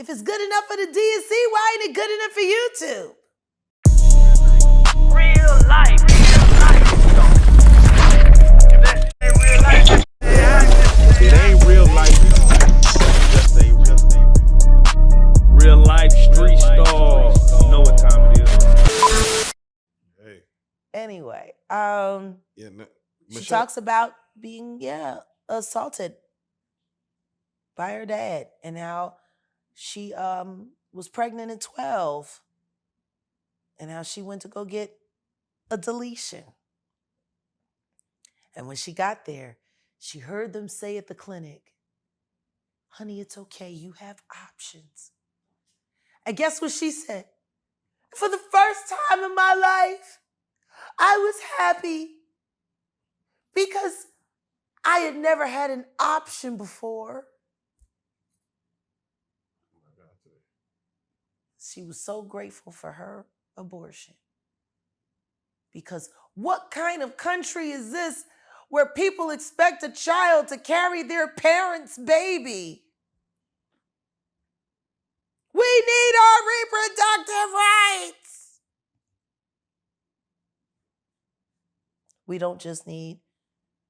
If it's good enough for the DNC, why ain't it good enough for YouTube? Real life. If that ain't real life, it ain't real life. Just say real life street stars. You know what time it is. Hey. Anyway, she Michelle. talks about being, assaulted by her dad and how she was pregnant at 12 and how she went to go get a deletion. And when she got there, she heard them say at the clinic, honey, it's okay, you have options. And guess what she said? For the first time in my life, I was happy because I had never had an option before. She was so grateful for her abortion. Because what kind of country is this where people expect a child to carry their parents' baby? We need our reproductive rights. We don't just need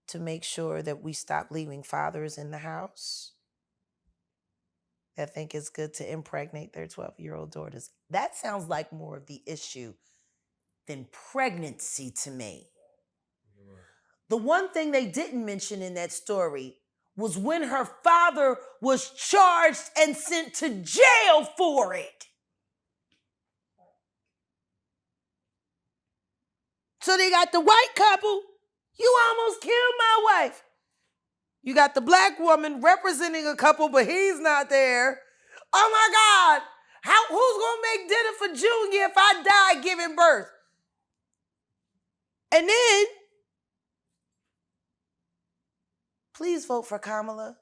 to make sure that we stop leaving fathers in the house that think it's good to impregnate their 12-year-old daughters. That sounds like more of the issue than pregnancy to me. The one thing they didn't mention in that story was when her father was charged and sent to jail for it. So they got the white couple, you almost killed my wife. You got the black woman representing a couple, but he's not there. Oh my God, who's gonna make dinner for Junior if I die giving birth? And then, please vote for Kamala,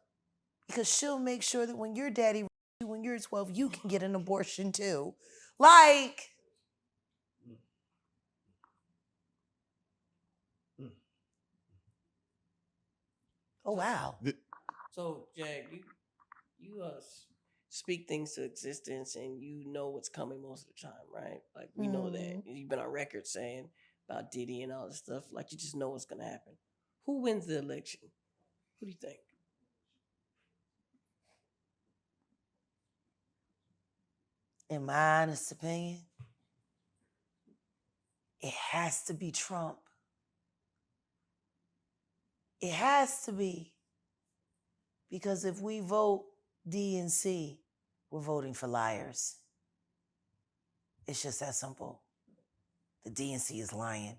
because she'll make sure that when your daddy, when you're 12, you can get an abortion too. Like, oh wow. So, Jag, you speak things to existence, and you know what's coming most of the time, right? Like, we know that. You've been on record saying about Diddy and all this stuff. Like, you just know what's going to happen. Who wins the election? Who do you think? In my honest opinion, it has to be Trump. It has to be. Because if we vote DNC, we're voting for liars. It's just that simple. The DNC is lying.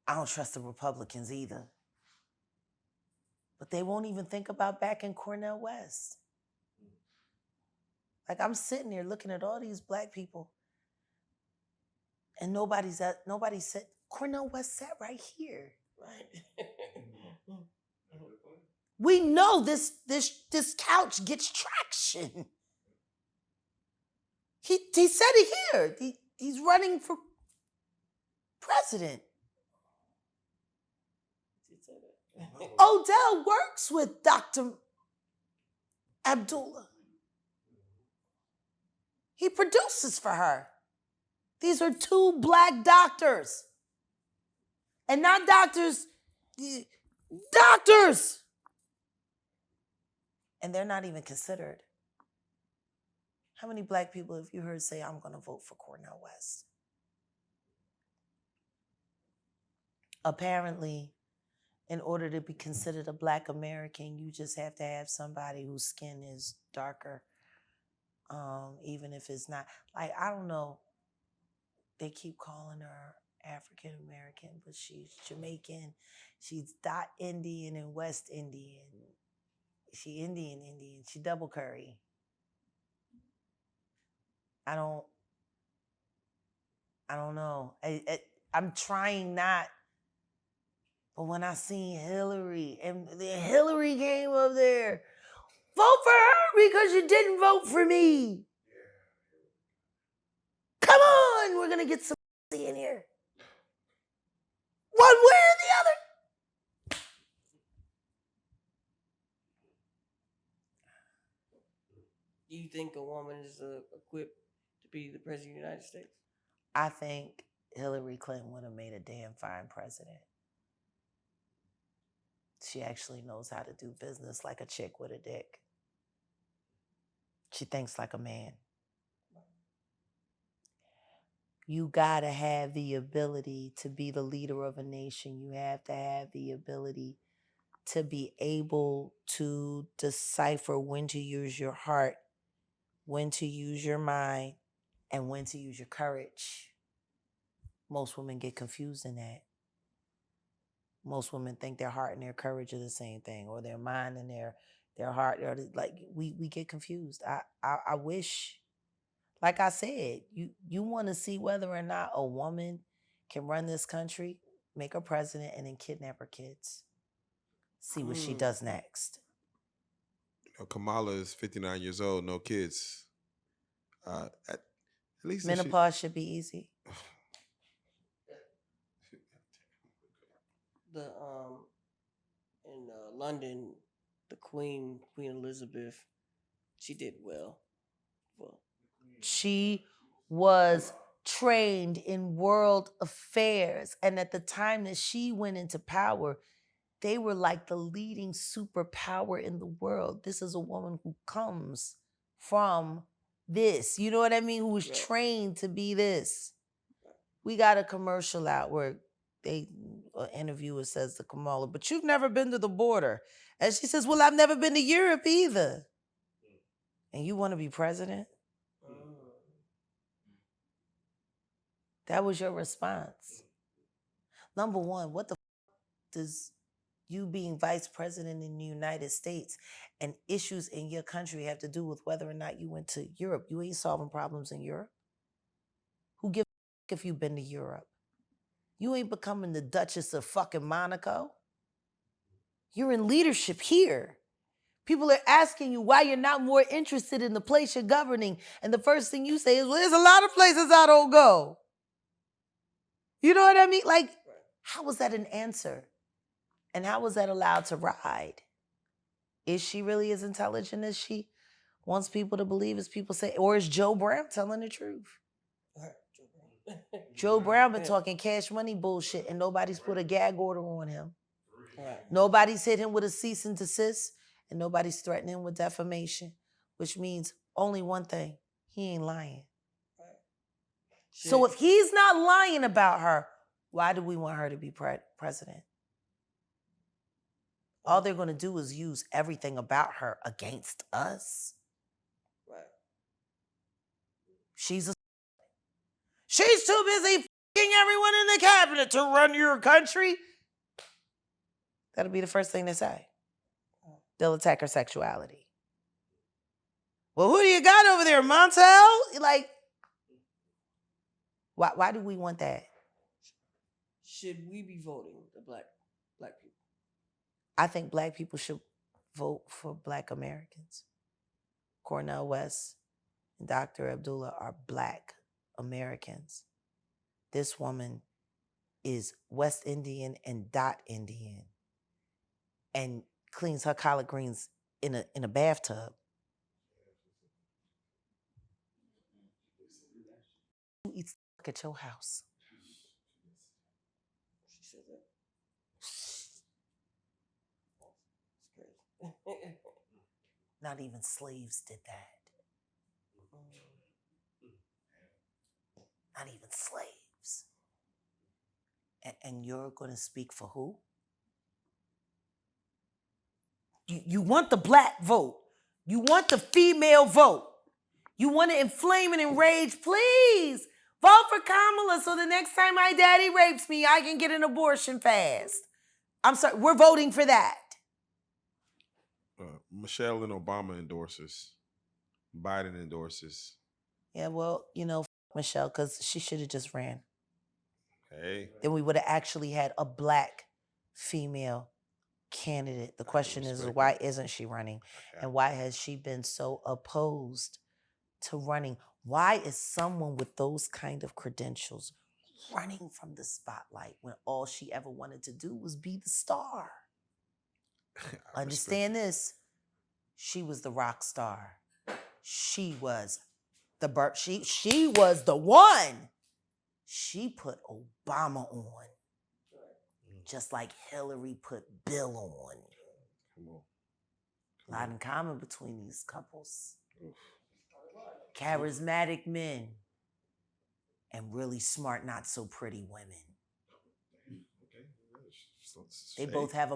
I don't trust the Republicans either. But they won't even think about backing Cornel West. Like, I'm sitting there looking at all these black people, and nobody said, Cornel West sat right here. Right. We know this couch gets traction. He said it here. He's running for president. Odell works with Dr. Abdullah. He produces for her. These are two black doctors. And not doctors, doctors. And they're not even considered. How many black people have you heard say, I'm going to vote for Cornel West? Apparently, in order to be considered a black American, you just have to have somebody whose skin is darker. Even if it's not, like, I don't know, they keep calling her African American, but she's Jamaican. She's dot Indian and West Indian. She Indian. She double curry. I don't know. I'm trying not. But when I seen Hillary and the Hillary came up there, vote for her because you didn't vote for me. Come on, we're gonna get some in here. One way or the other. You think a woman is equipped to be the president of the United States? I think Hillary Clinton would have made a damn fine president. She actually knows how to do business like a chick with a dick. She thinks like a man. You gotta have the ability to be the leader of a nation. You have to have the ability to be able to decipher when to use your heart, when to use your mind, and when to use your courage. Most women get confused in that. Most women think their heart and their courage are the same thing, or their mind and their heart are like we get confused. I wish, like I said, you want to see whether or not a woman can run this country, make her president, and then kidnap her kids. See what she does next. Kamala is 59 years old, no kids. At least Menopause should be easy. The in London, the Queen Elizabeth, she did well. She was trained in world affairs, and at the time that she went into power, they were like the leading superpower in the world. This is a woman who comes from this, you know what I mean, who was trained to be this. We got a commercial out where an interviewer says to Kamala, but you've never been to the border. And she says, well, I've never been to Europe either. And you want to be president? That was your response. Number one, what the does you being vice president in the United States and issues in your country have to do with whether or not you went to Europe? You ain't solving problems in Europe. Who gives a if you've been to Europe? You ain't becoming the Duchess of fucking Monaco. You're in leadership here. People are asking you why you're not more interested in the place you're governing. And the first thing you say is, well, there's a lot of places I don't go. You know what I mean? Like, how was that an answer? And how was that allowed to ride? Is she really as intelligent as she wants people to believe, as people say? Or is Joe Brown telling the truth? Joe Brown been talking cash money bullshit and nobody's put a gag order on him. Nobody's hit him with a cease and desist and nobody's threatening him with defamation, which means only one thing. He ain't lying. So if he's not lying about her, why do we want her to be president? All they're going to do is use everything about her against us. She's too busy f***ing everyone in the cabinet to run your country. That'll be the first thing they say. They'll attack her sexuality. Well, who do you got over there, Montel? Like, why do we want that? Should we be voting the black people? I think black people should vote for black Americans. Cornel West and Dr. Abdullah are black Americans. This woman is West Indian and dot Indian and cleans her collard greens in a bathtub. Who eats at your house? She said that. Not even slaves did that. Not even slaves. And you're going to speak for who? You want the black vote. You want the female vote. You want to inflame and enrage. Please vote for Kamala so the next time my daddy rapes me, I can get an abortion fast. I'm sorry, we're voting for that. Michelle and Obama endorses. Biden endorses. Yeah, well, Michelle, because she should have just ran. Hey. Then we would have actually had a black female candidate. The question is, why isn't she running? And why has she been so opposed to running? Why is someone with those kind of credentials running from the spotlight when all she ever wanted to do was be the star? Understand this. She was the rock star. She was she was the one. She put Obama on. Just like Hillary put Bill on. Come on. A lot in common between these couples. Charismatic men and really smart, not so pretty women. They both have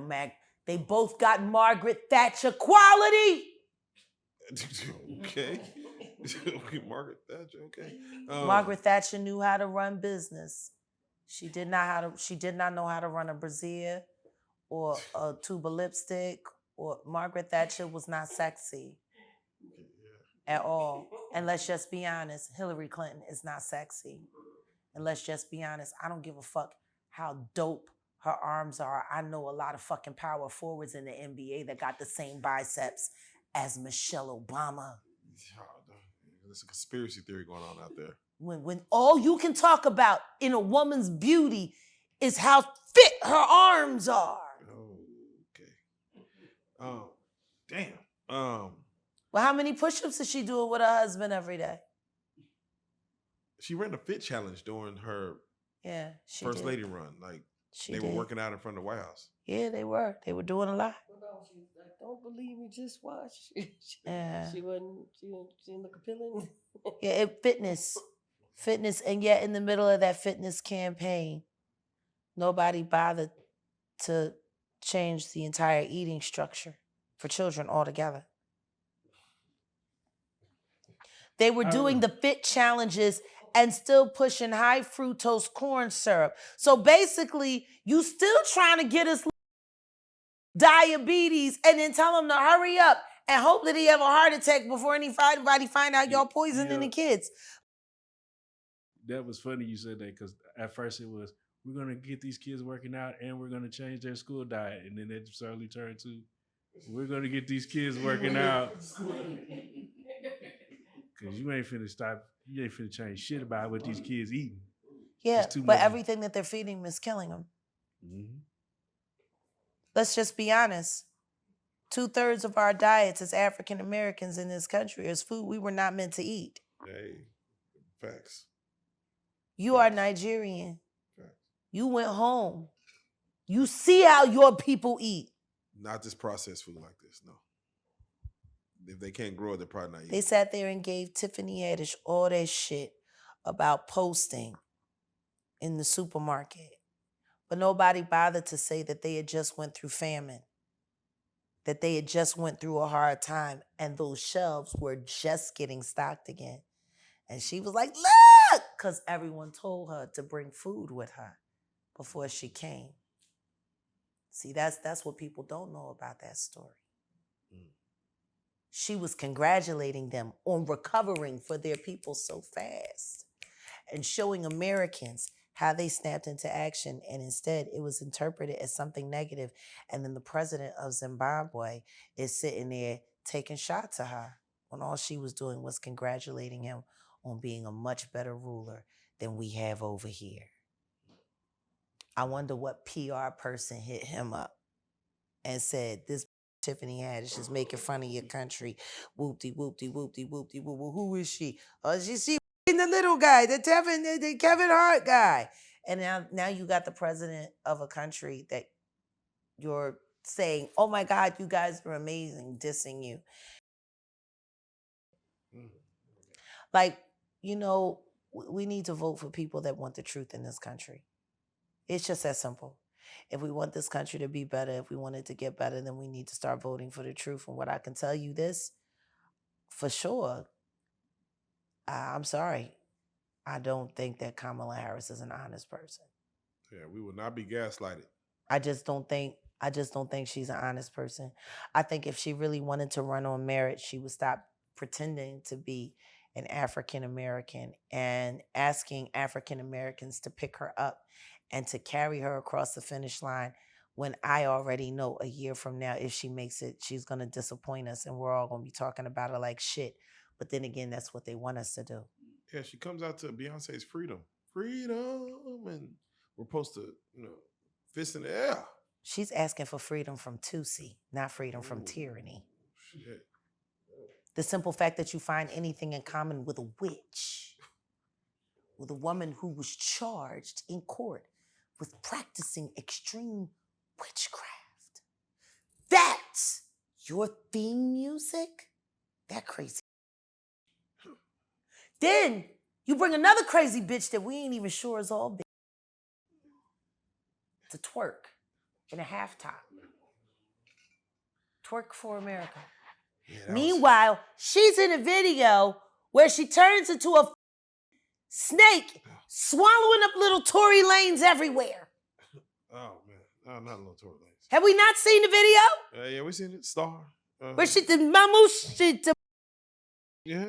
they both got Margaret Thatcher quality. Okay. Okay, Margaret Thatcher, okay. Margaret Thatcher knew how to run business. She did not know how to run a brassiere or a tube of lipstick. Or Margaret Thatcher was not sexy at all. And let's just be honest, Hillary Clinton is not sexy. And let's just be honest, I don't give a fuck how dope her arms are. I know a lot of fucking power forwards in the NBA that got the same biceps as Michelle Obama. There's a conspiracy theory going on out there. When all you can talk about in a woman's beauty is how fit her arms are. Oh, damn. Well, how many push-ups is she doing with her husband every day? She ran a fit challenge during her first lady run. Like they were working out in front of the White House. Yeah, they were. They were doing a lot. She was like, don't believe me, just watch. She didn't look appealing. Yeah, fitness, and yet in the middle of that fitness campaign, nobody bothered to change the entire eating structure for children altogether. They were doing the fit challenges and still pushing high fructose corn syrup. So basically, you still trying to get us diabetes and then tell them to hurry up and hope that he have a heart attack before anybody find out y'all poisoning the kids. That was funny you said that, because at first it was, we're going to get these kids working out and we're going to change their school diet. And then it slowly turned to, we're going to get these kids working out. Because you ain't finna change shit about what these kids eating. Yeah, but everything that they're feeding them is killing them. Mm-hmm. Let's just be honest. 2/3 of our diets as African Americans in this country is food we were not meant to eat. Hey, facts. You are Nigerian. Facts. You went home. You see how your people eat. Not this processed food like this, no. If they can't grow it, they're probably not eating. They sat there and gave Tiffany Haddish all that shit about posting in the supermarket. But nobody bothered to say that they had just went through famine, that they had just went through a hard time, and those shelves were just getting stocked again. And she was like, look, because everyone told her to bring food with her before she came. See, that's what people don't know about that story. She was congratulating them on recovering for their people so fast and showing Americans how they snapped into action, and instead it was interpreted as something negative. And then the president of Zimbabwe is sitting there taking shots at her when all she was doing was congratulating him on being a much better ruler than we have over here. I wonder what PR person hit him up and said, this Tiffany Haddish is making fun of your country. Whoopty, whoopty, whoopty, whoopty, whoop. Who is she? Oh, she the little guy, the Kevin Hart guy. And now you got the president of a country that you're saying, oh my God, you guys are amazing, dissing you. Like, we need to vote for people that want the truth in this country. It's just that simple. If we want this country to be better, if we want it to get better, then we need to start voting for the truth. And what I can tell you this, for sure, I'm sorry, I don't think that Kamala Harris is an honest person. Yeah, we will not be gaslighted. I just don't think she's an honest person. I think if she really wanted to run on merit, she would stop pretending to be an African American and asking African Americans to pick her up and to carry her across the finish line, when I already know a year from now, if she makes it, she's going to disappoint us and we're all going to be talking about her like shit. But then again, that's what they want us to do. Yeah, she comes out to Beyonce's Freedom. Freedom. And we're supposed to, fist in the air. She's asking for freedom from Tusi, not freedom from tyranny. Shit. The simple fact that you find anything in common with a witch, with a woman who was charged in court with practicing extreme witchcraft. That's your theme music? That crazy. Then you bring another crazy bitch that we ain't even sure is all bitch to twerk in a half top. Twerk for America. Yeah, meanwhile, she's in a video where she turns into a snake, swallowing up little Tory Lanes everywhere. Oh, man. No, not little Tory Lanes. Have we not seen the video? Yeah, we seen it. Star. Where she did mamoosh shit. Yeah.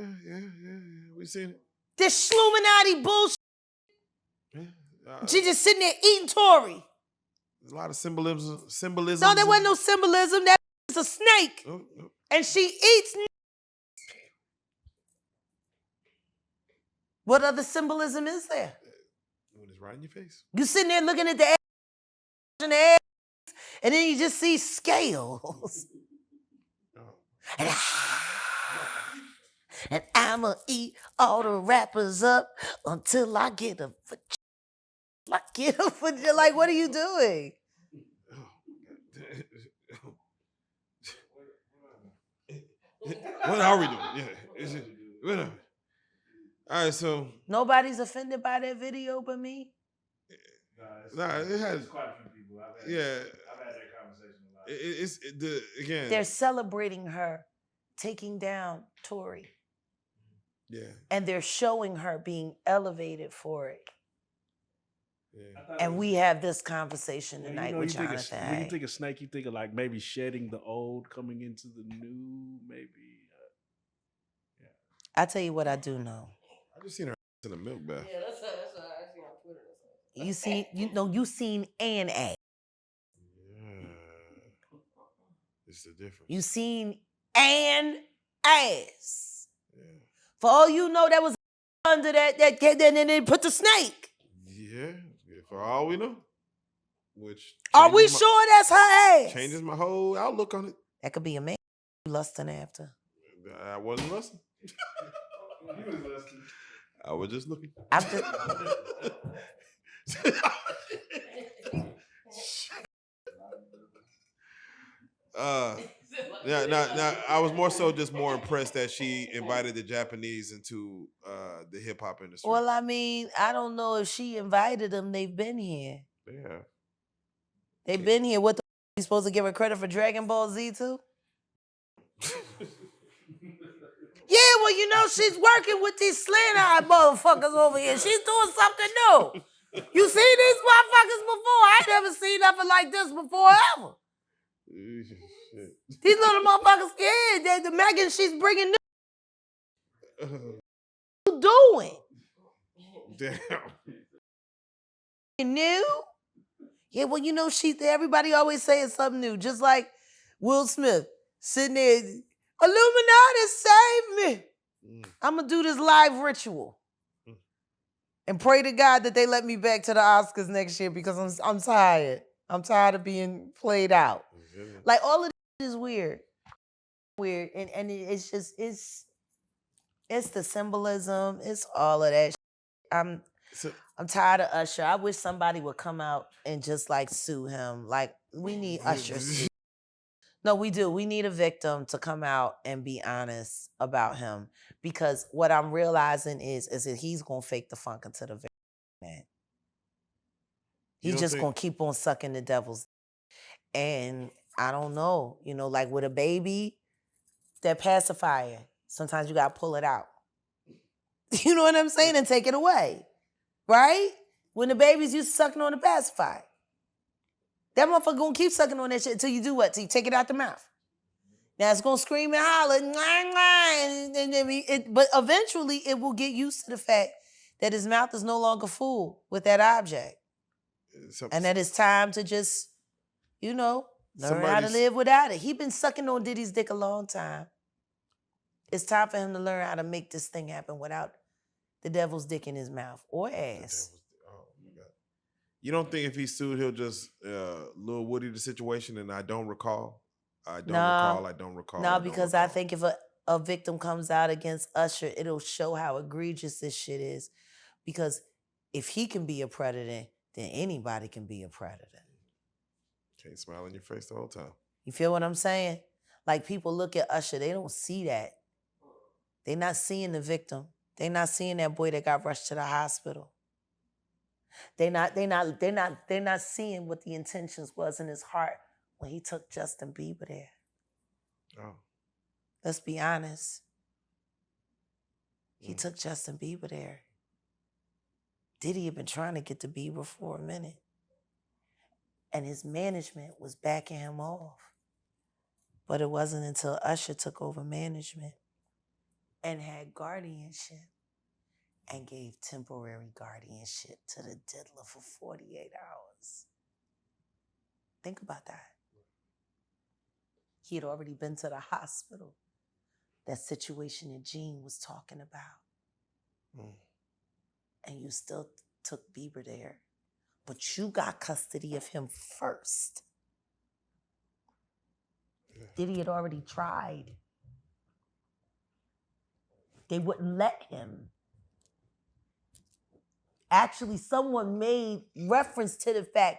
We seen it. This Sluminati bullshit. Yeah. She just sitting there eating Tory. There's a lot of symbolism. No, there wasn't no symbolism. That is a snake. Oh. And she eats. What other symbolism is there? When it's right in your face. You sitting there looking at the eggs, and then you just see scales. And I'ma eat all the rappers up until I get a like, what are you doing? What are we doing? Yeah. Whatever. All right, so nobody's offended by that video but me. Nah, it has quite a few people. I've had that conversation a lot. Again. They're celebrating her taking down Tory. Yeah. And they're showing her being elevated for it. Yeah. And we have this conversation tonight with Jonathan. When you think of snake, you think of like maybe shedding the old, coming into the new, maybe. I tell you what I do know. I just seen her in a milk bath. Yeah, that's what I seen on Twitter. You seen an ass. Yeah. It's the difference. You seen an ass. Yeah. For all you know, that was under that and then they put the snake. Yeah. For all we know. Which are we sure that's her ass? Changes my whole outlook on it. That could be a man lusting after. I wasn't lusting. You was lusting. I was just looking. I'm just. Now, I was more so just more impressed that she invited the Japanese into the hip hop industry. Well, I mean, I don't know if she invited them. They've been here. Yeah. They've been here. What the you supposed to give her credit for Dragon Ball Z too? Yeah, well, you know, she's working with these slant-eyed motherfuckers over here. She's doing something new. You seen these motherfuckers before? I ain't never seen nothing like this before ever. These little motherfuckers, yeah, the Megan she's bringing new. What you doing? Damn. New? Yeah, well, you know, everybody always saying something new. Just like Will Smith sitting there, Illuminati save me. I'm going to do this live ritual. And pray to God that they let me back to the Oscars next year because I'm tired. I'm tired of being played out. Like, all of this is weird. Weird. And it's just, it's the symbolism. It's all of that shit. I'm tired of Usher. I wish somebody would come out and just, like, sue him. Like, we need Usher sued. No, we do. We need a victim to come out and be honest about him. Because what I'm realizing is that he's going to fake the funk until the very end. He's just going to keep on sucking the devil's. And I don't know, you know, like with a baby, that pacifier, sometimes you got to pull it out. You know what I'm saying? And take it away. Right? When the babies used to sucking on the pacifier. That motherfucker gonna keep sucking on that shit until you do what? Till you take it out the mouth. Now it's gonna scream and holler, but eventually it will get used to the fact that his mouth is no longer full with that object. And that it's time to just, you know, learn how to live without it. He been sucking on Diddy's dick a long time. It's time for him to learn how to make this thing happen without the devil's dick in his mouth or ass. You don't think if he sued, he'll just Lil Woody the situation? And I don't recall. I don't recall. No, because I think if a victim comes out against Usher, it'll show how egregious this shit is. Because if he can be a predator, then anybody can be a predator. Can't smile in your face the whole time. You feel what I'm saying? Like, people look at Usher, they don't see that. They're not seeing the victim. They're not seeing that boy that got rushed to the hospital. They're not seeing what the intentions was in his heart when he took Justin Bieber there. Oh. Let's be honest. He took Justin Bieber there. Diddy had been trying to get to Bieber for a minute. And his management was backing him off. But it wasn't until Usher took over management and had guardianship and gave temporary guardianship to the diddler for 48 hours. Think about that. He had already been to the hospital. That situation that Gene was talking about. And you still took Bieber there. But you got custody of him first. Diddy had already tried. They wouldn't let him. Actually, someone made reference to the fact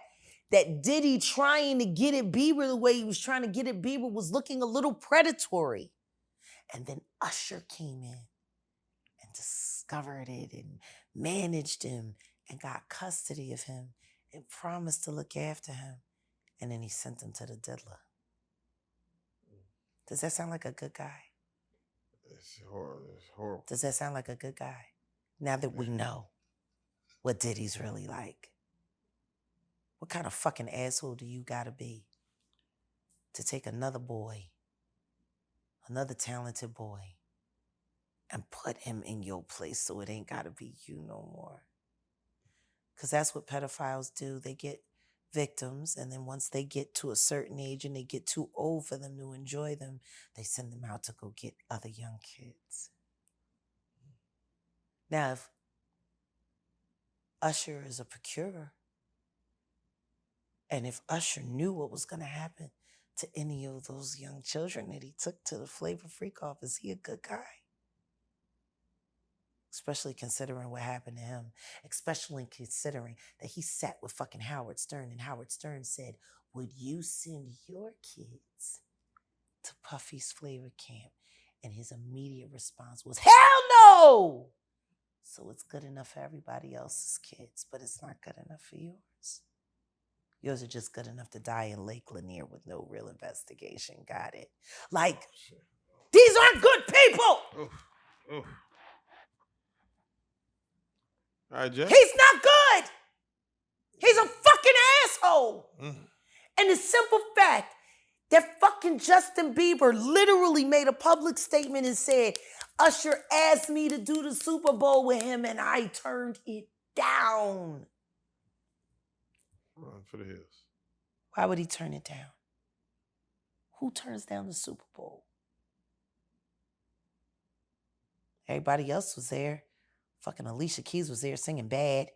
that Diddy trying to get at Bieber the way he was trying to get at Bieber was looking a little predatory. And then Usher came in and discovered it and managed him and got custody of him and promised to look after him. And then he sent him to the diddler. Does that sound like a good guy? It's horrible. Does that sound like a good guy? Now that we know what Diddy's really like. What kind of fucking asshole do you gotta be to take another boy, another talented boy, and put him in your place so it ain't gotta be you no more? Because that's what pedophiles do. They get victims, and then once they get to a certain age and they get too old for them to enjoy them, they send them out to go get other young kids. Now, if Usher is a procurer, and if Usher knew what was going to happen to any of those young children that he took to the Flavor Freak off, is he a good guy? Especially considering what happened to him. Especially considering that he sat with fucking Howard Stern, and Howard Stern said, would you send your kids to Puffy's Flavor Camp? And his immediate response was, hell no! So it's good enough for everybody else's kids, but it's not good enough for yours. Yours are just good enough to die in Lake Lanier with no real investigation. Got it? Like, these aren't good people! All right, Jeff. He's not good! He's a fucking asshole! And the simple fact that fucking Justin Bieber literally made a public statement and said, Usher asked me to do the Super Bowl with him and I turned it down. Run for the hills. Why would he turn it down? Who turns down the Super Bowl? Everybody else was there. Fucking Alicia Keys was there singing Bad.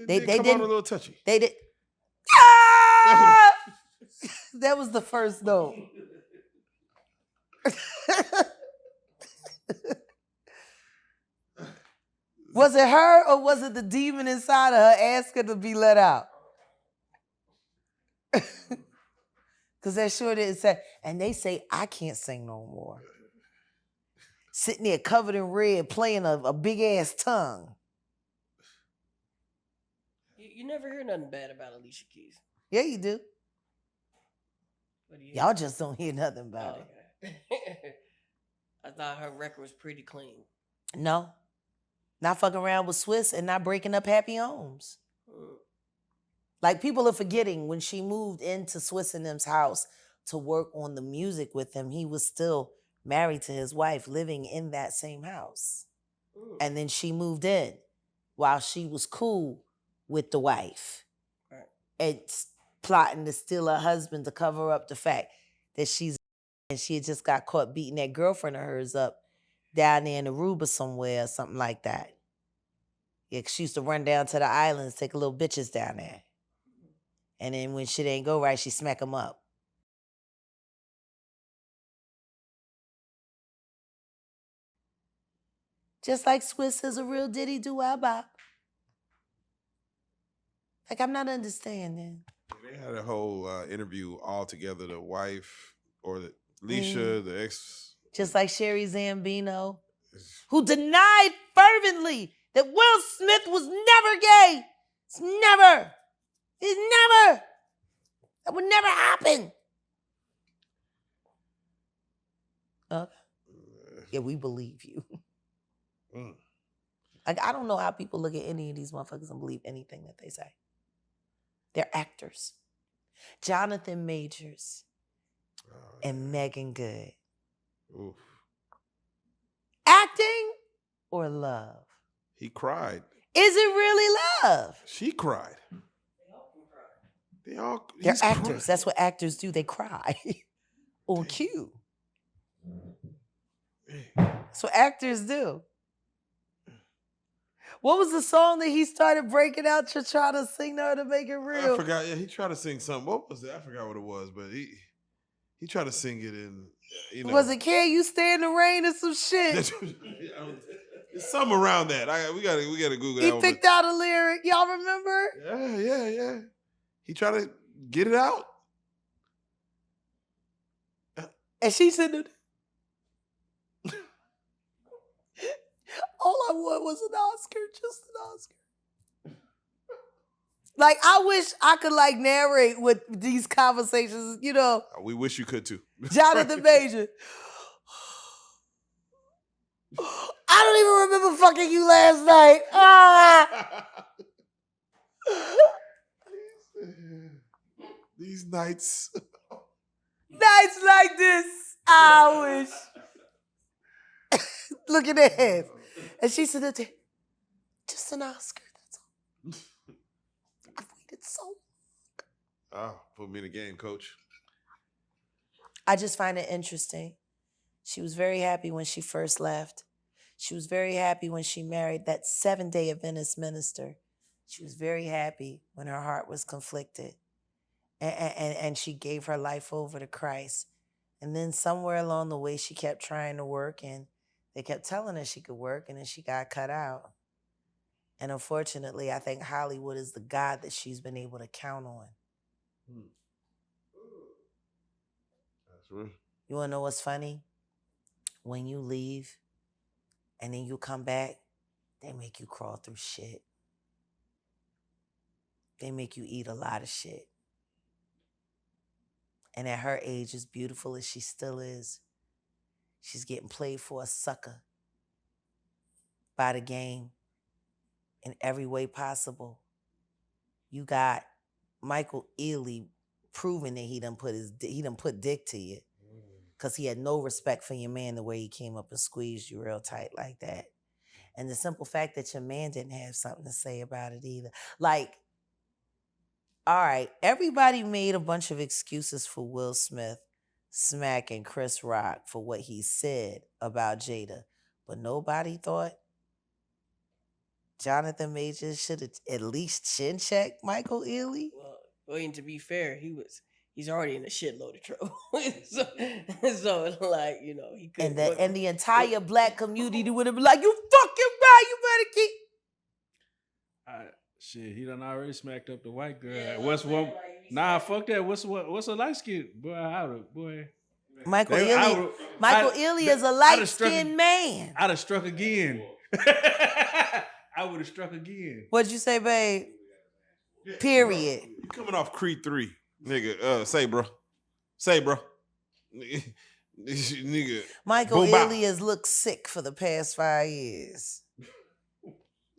They come on a little touchy. They did. Ah! That was the first note. Was it her or was it the demon inside of her asking to be let out? Because that sure didn't say. And they say, I can't sing no more. Sitting there covered in red, playing a big-ass tongue. You never hear nothing bad about Alicia Keys. Yeah, you do. What do you Y'all just don't hear nothing about it. I thought her record was pretty clean. No. Not fucking around with Swizz and not breaking up happy homes. Like, people are forgetting when she moved into Swizz and them's house to work on the music with him, he was still married to his wife, living in that same house. And then she moved in while she was cool with the wife. Right. And plotting to steal her husband to cover up the fact that she had just got caught beating that girlfriend of hers up down there in Aruba somewhere or something like that. Yeah, 'cause she used to run down to the islands, take a little bitches down there. And then when shit ain't go right, she smack them up. Just like Swizz is a real Diddy do-wop. Like, I'm not understanding. They had a whole interview all together. The wife or the Leisha, the ex. Just like Sherry Zambino, who denied fervently that Will Smith was never gay. It's never. That would never happen. Yeah, we believe you. Like, I don't know how people look at any of these motherfuckers and believe anything that they say. They're actors. Jonathan Majors and Megan Good. Oof. Acting or love? He cried. Is it really love? She cried. They're actors. Cried. That's what actors do. They cry on cue. That's what actors do. What was the song that he started breaking out to try to sing to her to make it real? I forgot. Yeah, he tried to sing something. What was it? I forgot what it was, but he tried to sing it in, you know. Was it "Can You Stay in the Rain" or some shit? It's something around that. We gotta Google that. He picked out a lyric. Y'all remember? Yeah. He tried to get it out. And she said, all I want was an Oscar, just an Oscar. Like, I wish I could, like, narrate with these conversations, you know. We wish you could, too. Jonathan Major. I don't even remember fucking you last night. These nights. Nights like this, I wish. Look at that hands. And she said, just an Oscar, that's all. I've waited so long. Put me in the game, coach. I just find it interesting. She was very happy when she first left. She was very happy when she married that 7-day Adventist minister. She was very happy when her heart was conflicted. And she gave her life over to Christ. And then somewhere along the way, she kept trying to work, and they kept telling her she could work, and then she got cut out. And unfortunately, I think Hollywood is the God that she's been able to count on. That's right. You want to know what's funny? When you leave and then you come back, they make you crawl through shit. They make you eat a lot of shit. And at her age, as beautiful as she still is, she's getting played for a sucker by the game in every way possible. You got Michael Ealy proving that he done put dick to you, because he had no respect for your man the way he came up and squeezed you real tight like that. And the simple fact that your man didn't have something to say about it either. Like, all right, everybody made a bunch of excuses for Will Smith smacking Chris Rock for what he said about Jada, but nobody thought Jonathan Majors should have at least chin checked Michael Ealy. Well, and to be fair, he's already in a shitload of trouble. so like, you know, he could. And the entire black community would have been like, "You fucking right, you better keep." Shit, he done already smacked up the white girl. Yeah, what's one? Nah, fuck that. What's a light skin boy? Michael Ealy is a light skinned man. I'd have struck again. I would have struck again. What'd you say, babe? Period. You coming off Creed 3, nigga? Say, bro. Nigga. Michael Ealy has looked sick for the past 5 years.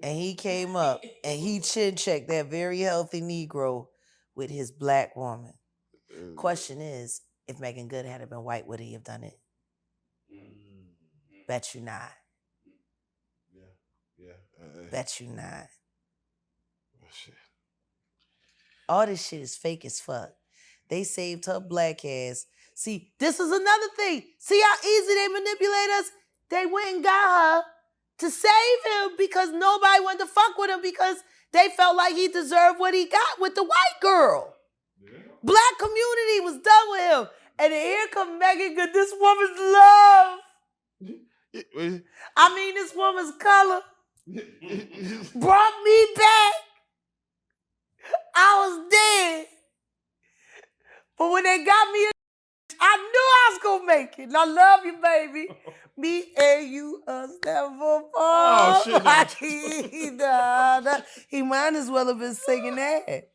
And he came up and he chin-checked that very healthy Negro with his black woman. Question is, if Megan Good had been white, would he have done it? Bet you not. Yeah. Bet you not. Oh, shit. All this shit is fake as fuck. They saved her black ass. See, this is another thing. See how easy they manipulate us? They went and got her to save him because nobody wanted to fuck with him because they felt like he deserved what he got with the white girl. Yeah. Black community was done with him. And then here come Megan Good, this woman's love. I mean, this woman's color brought me back. I was dead. But when they got me, I knew I was going to make it. And I love you, baby. Me and you, us never fall. Oh, shit. He might as well have been singing that.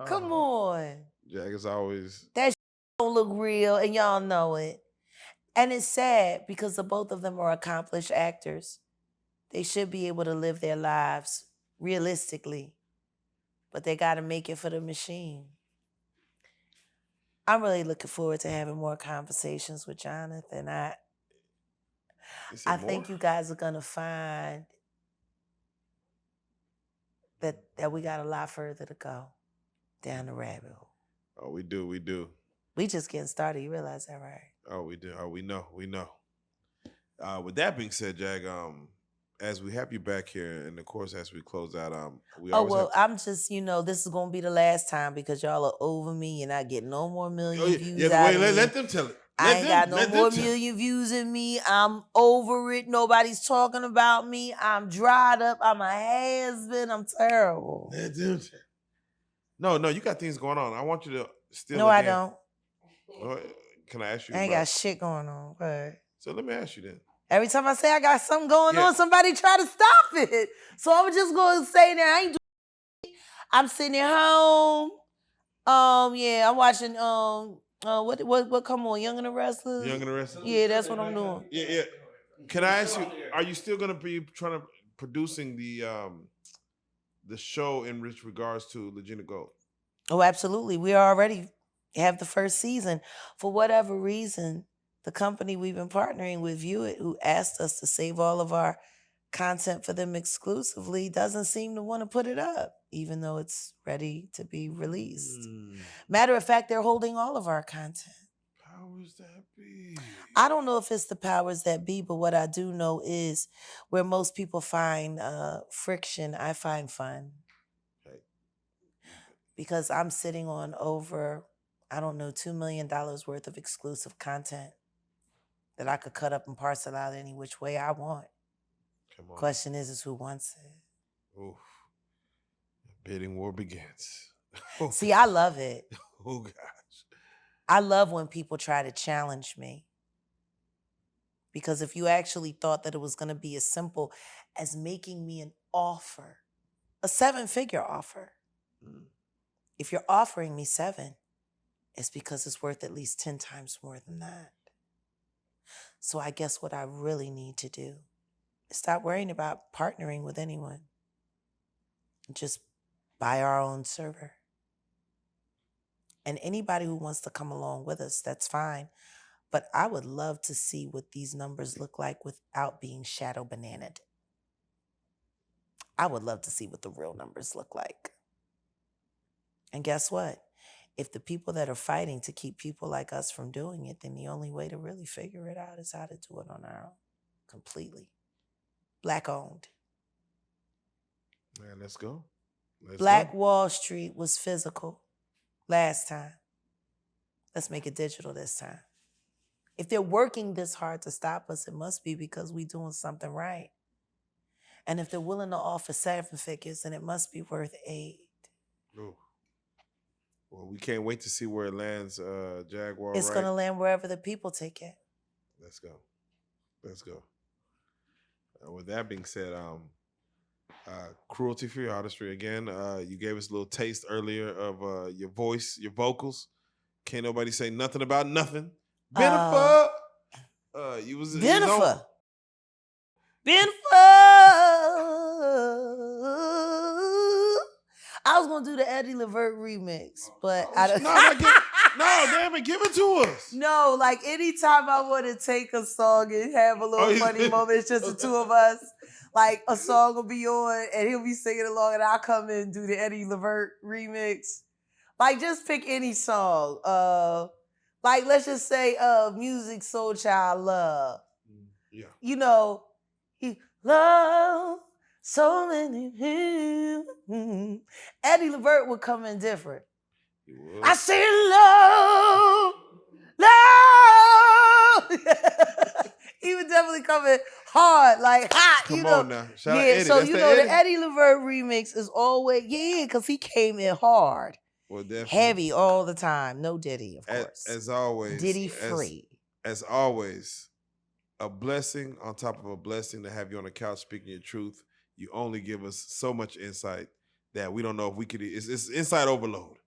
Come on. Jag is always... That don't look real, and y'all know it. And it's sad because the both of them are accomplished actors. They should be able to live their lives realistically, but they got to make it for the machine. I'm really looking forward to having more conversations with Jonathan. I think you guys are going to find that we got a lot further to go down the rabbit hole. Oh, we do. We just getting started. You realize that, right? Oh, we do. Oh, we know. With that being said, Jag, as we have you back here, and of course, as we close out, I'm just, this is going to be the last time because y'all are over me and I get no more million views. Yeah, wait, let them tell it. I ain't got no more million views in me. I'm over it. Nobody's talking about me. I'm dried up. I'm a has-been. I'm terrible. Let them tell. No, you got things going on. I want you to still. No, I don't. Can I ask you? I ain't got shit going on. But so let me ask you then. Every time I say I got something going on, somebody try to stop it. So I'm just going to say that I ain't doing it. I'm sitting at home. I'm watching, what come on, Young and the Restless? Young and the Restless? Yeah, that's what I'm doing. Yeah. Can I ask you, are you still going to be producing the show in regards to Legina Gold? Oh, absolutely. We already have the first season. For whatever reason, the company we've been partnering with, View It, who asked us to save all of our content for them exclusively, doesn't seem to want to put it up, even though it's ready to be released. Matter of fact, they're holding all of our content. Powers that be. I don't know if it's the powers that be, but what I do know is where most people find friction, I find fun. Okay. Because I'm sitting on over, $2 million worth of exclusive content that I could cut up and parcel out any which way I want. Come on. Question is who wants it? Oof. Bidding war begins. See, I love it. Oh, gosh. I love when people try to challenge me. Because if you actually thought that it was going to be as simple as making me an offer, a 7-figure offer, if you're offering me 7, it's because it's worth at least 10 times more than that. So I guess what I really need to do is stop worrying about partnering with anyone. Just buy our own server. And anybody who wants to come along with us, that's fine. But I would love to see what these numbers look like without being shadow bananaed. I would love to see what the real numbers look like. And guess what? If the people that are fighting to keep people like us from doing it, then the only way to really figure it out is how to do it on our own, completely. Black owned. Man, let's go. Black Wall Street was physical last time. Let's make it digital this time. If they're working this hard to stop us, it must be because we're doing something right. And if they're willing to offer 7 figures, then it must be worth 8. Ooh. Well, we can't wait to see where it lands, Jaguar Wright. It's going to land wherever the people take it. Let's go. With that being said, cruelty for your artistry again. You gave us a little taste earlier of your voice, your vocals. Can't nobody say nothing about nothing. Bennifer! You was Bennifer! I was gonna do the Eddie Levert remix, but damn it, give it to us. No, like anytime I want to take a song and have a little funny moment, it's just the two of us. Like a song will be on and he'll be singing along and I'll come in and do the Eddie Levert remix. Like just pick any song. Like let's just say Music Soul Child Love. Yeah. You know, he love so many people. Eddie Levert would come in different. I say definitely coming hard, like hot. Come you know. on now. Shout out Yeah, Eddie. so That's you the know Eddie. the Eddie Levert remix is always because he came in hard, Well, definitely. heavy all the time. No Diddy, of course. As always. Diddy free. As always, a blessing on top of a blessing to have you on the couch speaking your truth. You only give us so much insight that we don't know if we could. It's insight overload,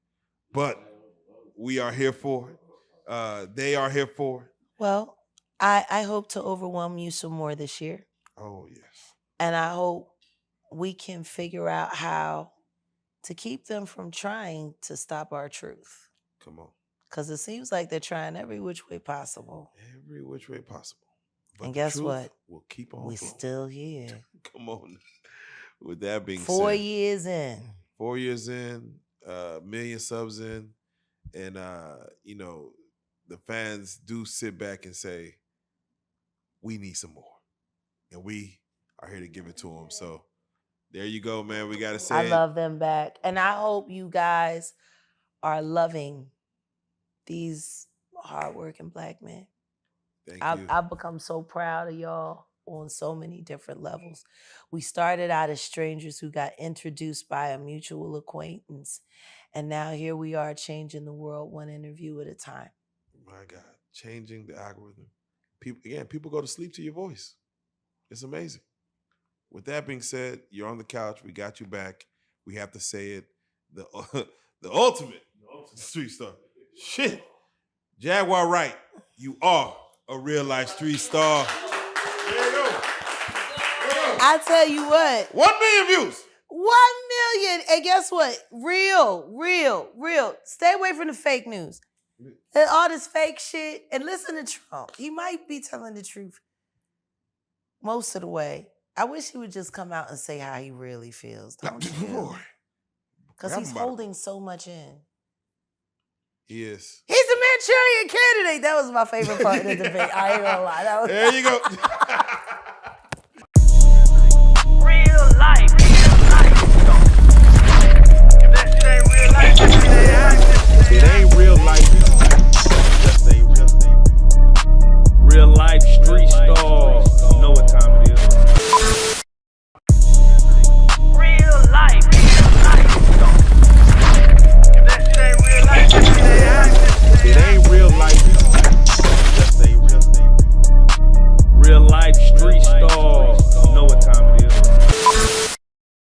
but we are here for it. They are here for it. Well, I hope to overwhelm you some more this year. Oh yes. And I hope we can figure out how to keep them from trying to stop our truth. Come on. Because it seems like they're trying every which way possible. Every which way possible. But And the guess truth what? Will keep on We're flowing. still here. Come on. With that being 4 said. years in. 4 years in, 1 million subs in, and you know, the fans do sit back and say, we need some more. And we are here to give it to them. So there you go, man. We gotta say I love them back. And I hope you guys are loving these hardworking Black men. Thank you. I've become so proud of y'all on so many different levels. We started out as strangers who got introduced by a mutual acquaintance. And now here we are changing the world one interview at a time. My God, changing the algorithm. People go to sleep to your voice. It's amazing. With that being said, you're on the couch. We got you back. We have to say it. The ultimate street star. Shit. Jaguar Wright, you are a real life street star. There you go. I tell you what. 1 million views. 1 million. And guess what? Real. Stay away from the fake news. And all this fake shit. And listen to Trump. He might be telling the truth most of the way. I wish he would just come out and say how he really feels. Don't you? Because he's holding so much in. He is. He's a Manchurian candidate. That was my favorite part of the debate. I ain't gonna lie. There you go.